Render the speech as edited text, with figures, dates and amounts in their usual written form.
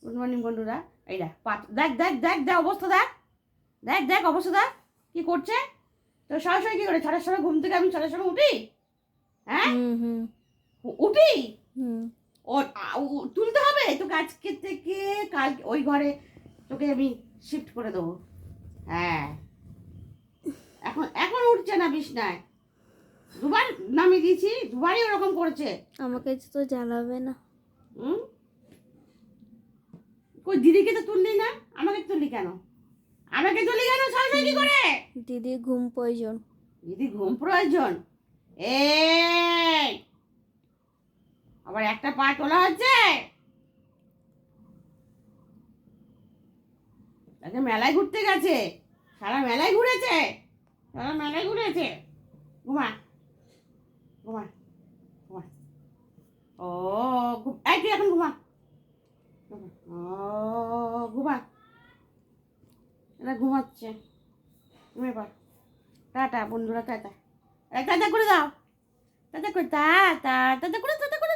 Good morning বন্ধুরা। এই দেখ দেখ দেখ দেখ দেখ অবস্থা দেখ, দেখ দেখ অবস্থা দেখ কি করছে। তো সরাসরি কি করে 6টার সময় ঘুম থেকে আমি 6টার সময় উঠি? হ্যাঁ উঠি। ও তুলতে হবে তোকে আজকে থেকে, কাল ওই ঘরে তোকে আমি শিফট করে দেবো। হ্যাঁ এখন এখন উঠছে না বিছনায়, দুবার নামিয়ে দিয়েছি, দুবারই ওরকম করেছে। আমাকে তো জানাবে না। কই দিদিকে তো তুললি না, আমাকে তুললি কেন? আমাকে তুললি কেন সরাসরি কি করে? দিদি ঘুম প্রয়োজন। দিদি ঘুম প্রয়োজন। এই আবার একটা পা তোলা হচ্ছে। তাকে মেলায় ঘুরতে গেছে, সারা মেলায় ঘুরেছে, সারা মেলায় ঘুরেছে। ঘুমা ঘুমা ঘুমা। ও এই তুই এখন ঘুমা। ও ঘুমা, এরা ঘুমাচ্ছে। ঘুমিয়ে পড়। টাটা বন্ধুরা, টাটা টাটা করে দাও, টাটা করে টাটা টাটা করে টাটা করে।